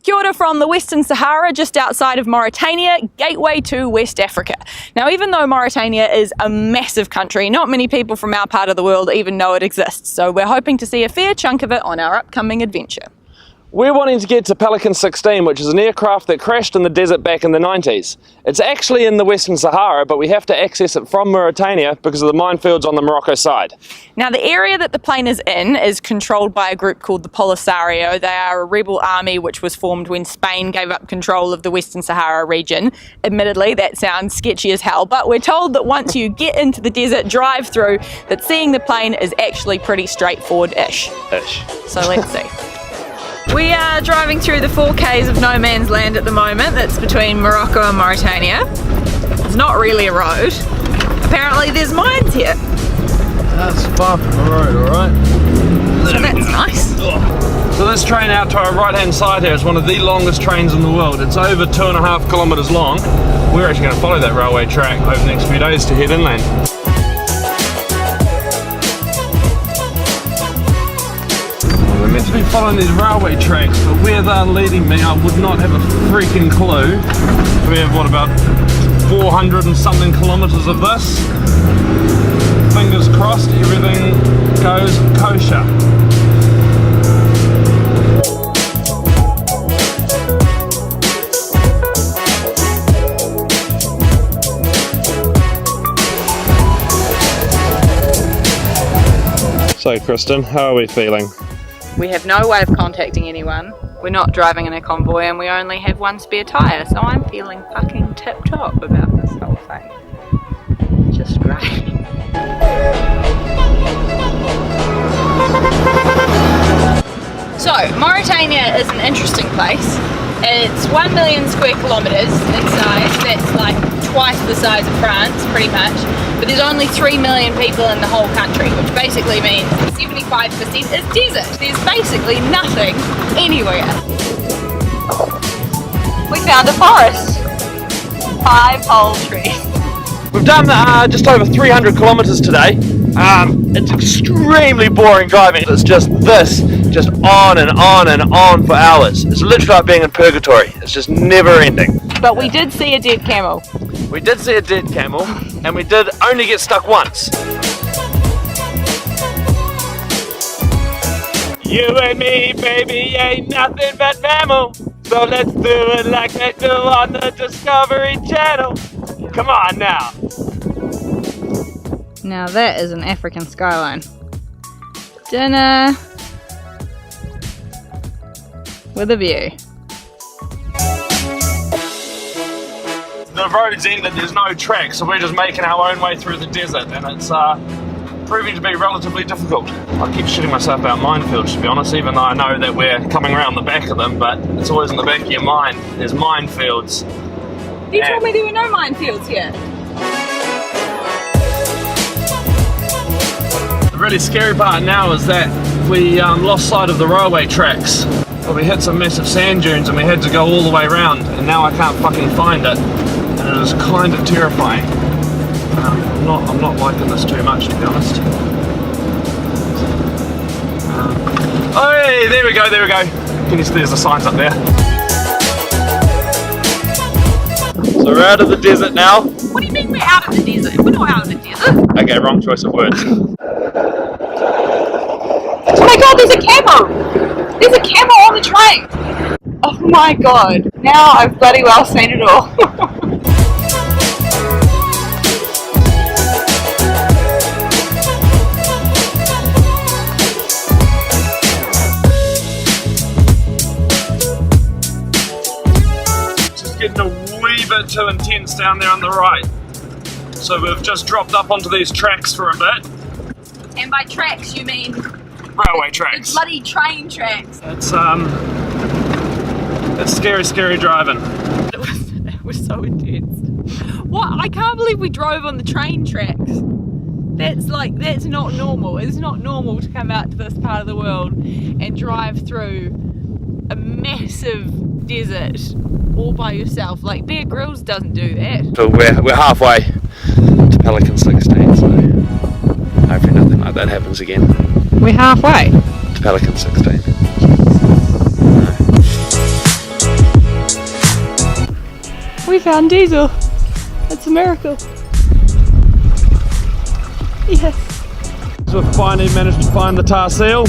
Kia ora from the Western Sahara, just outside of Mauritania, gateway to West Africa. Now, even though Mauritania is a massive country, not many people from our part of the world even know it exists, so we're hoping to see a fair chunk of it on our upcoming adventure. We're wanting to get to Pelican 16, which is an aircraft that crashed in the desert back in the 90s. It's actually in the Western Sahara, but we have to access it from Mauritania because of the minefields on the Morocco side. Now, the area that the plane is in is controlled by a group called the Polisario. They are a rebel army which was formed when Spain gave up control of the Western Sahara region. Admittedly, that sounds sketchy as hell, but we're told that once you get into the desert, drive through, that seeing the plane is actually pretty straightforward-ish. So let's see. We are driving through the 4Ks of no man's land at the moment. That's between Morocco and Mauritania. It's not really a road. Apparently there's mines here. That's far from the road, alright? So that's nice. So this train out to our right hand side here is one of the longest trains in the world. It's over 2.5 kilometres long. We're actually going to follow that railway track over the next few days to head inland. We're meant to be following these railway tracks, but where they're leading me I would not have a freaking clue. We have what, about 400 and something kilometres of this. Fingers crossed everything goes kosher. So Kristen, how are we feeling? We have no way of contacting anyone. We're not driving in a convoy and we only have one spare tyre, so I'm feeling fucking tip-top about this whole thing. Just great. So, Mauritania is an interesting place. It's 1 million square kilometres in size. That's like twice the size of France, pretty much. But there's only 3 million people in the whole country, which basically means 75% is desert. There's basically nothing anywhere. We found a forest. 5 whole trees. We've done just over 300 kilometres today. It's extremely boring driving. It's just this, just on and on and on for hours. It's literally like being in purgatory. It's just never ending. But we did see a dead camel. We did see a dead camel, and we did only get stuck once. You and me, baby, ain't nothing but mammal. So let's do it like they do on the Discovery Channel. Come on now. Now that is an African skyline. Dinner with a view. The road's ended, there's no track, so we're just making our own way through the desert, and it's proving to be relatively difficult. I keep shitting myself about minefields, to be honest, even though I know that we're coming around the back of them, but it's always in the back of your mind. There's minefields. You told me there were no minefields here. The really scary part now is that we lost sight of the railway tracks. But we hit some massive sand dunes and we had to go all the way around, and now I can't fucking find it. And it is kind of terrifying. I'm not liking this too much, to be honest. Oh, hey, there we go, there we go. Can you see there's the signs up there? So we're out of the desert now. What do you mean we're out of the desert? We're not out of the desert. Okay, wrong choice of words. Oh my god, there's a camel! There's a camel on the train! Oh my god, now I've bloody well seen it all. Just getting a wee bit too intense down there on the right. So we've just dropped up onto these tracks for a bit. And by tracks you mean railway tracks. The bloody train tracks. It's scary, scary driving. It was so intense. What? I can't believe we drove on the train tracks. That's not normal. It's not normal to come out to this part of the world and drive through a massive desert all by yourself. Like Bear Grylls doesn't do that. So we're halfway to Pelican 16, so hopefully nothing like that happens again. We're halfway to Pelican 16. found diesel. It's a miracle. Yes. So we've finally managed to find the tar seal.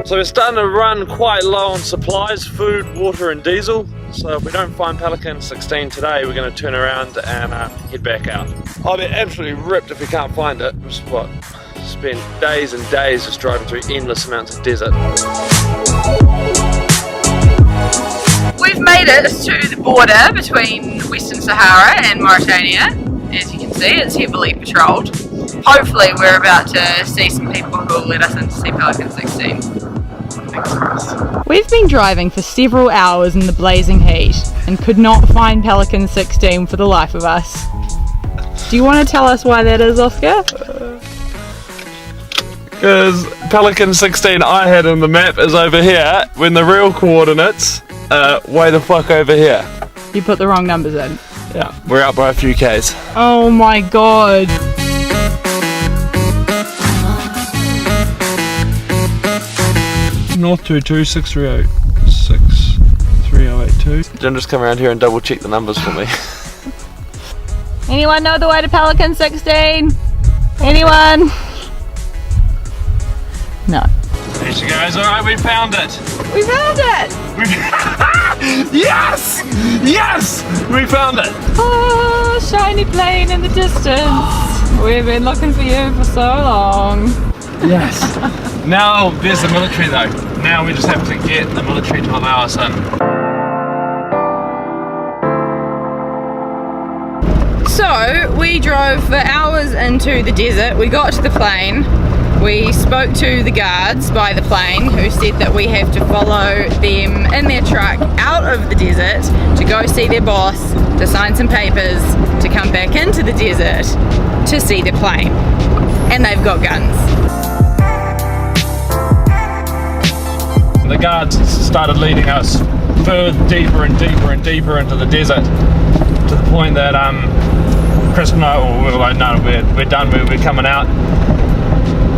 So we're starting to run quite low on supplies, food, water and diesel. So if we don't find Pelican 16 today, we're going to turn around and head back out. I'll be absolutely ripped if we can't find it. Just what? Spend days and days just driving through endless amounts of desert. We've made it to the border between Western Sahara and Mauritania. As you can see, it's heavily patrolled. Hopefully we're about to see some people who will let us in to see Pelican 16. We've been driving for several hours in the blazing heat and could not find Pelican 16 for the life of us. Do you want to tell us why that is, Oscar? Because Pelican 16 I had on the map is over here, when the real coordinates are way the fuck over here. You put the wrong numbers in. Yeah, we're out by a few Ks. Oh my god. North 22 630 63082. Jim, just come around here and double check the numbers for me. Anyone know the way to Pelican 16? Anyone? No. There she goes. Alright, we found it. We found it! Yes! Yes! We found it! Oh, shiny plane in the distance. We've been looking for you for so long. Yes. Now there's the military though. Now we just have to get the military to allow us in. So we drove for hours into the desert. We got to the plane. We spoke to the guards by the plane who said that we have to follow them in their truck out of the desert to go see their boss, to sign some papers, to come back into the desert to see the plane. And they've got guns. The guards started leading us further deeper and deeper and deeper into the desert to the point that Chris and I, we were like, no, we're done, we're coming out.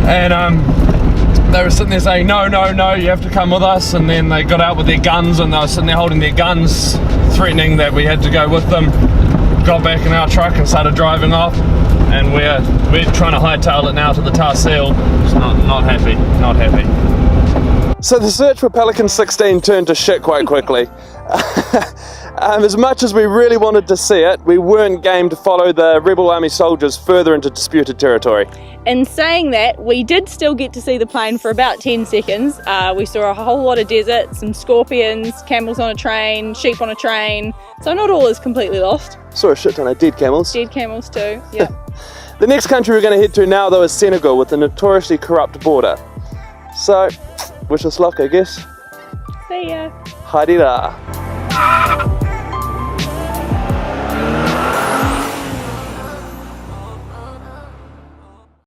And they were sitting there saying, no, you have to come with us. And then they got out with their guns and they were sitting there holding their guns, threatening that we had to go with them. Got back in our truck and started driving off. And we're trying to hightail it now to the tar seal. Just not happy. So the search for Pelican 16 turned to shit quite quickly. As much as we really wanted to see it, we weren't game to follow the rebel army soldiers further into disputed territory. In saying that, we did still get to see the plane for about 10 seconds. We saw a whole lot of desert, some scorpions, camels on a train, sheep on a train. So not all is completely lost. Saw a shit ton of dead camels. Dead camels too, yeah. The next country we're going to head to now though is Senegal, with a notoriously corrupt border. So, wish us luck, I guess. See ya. Haidira.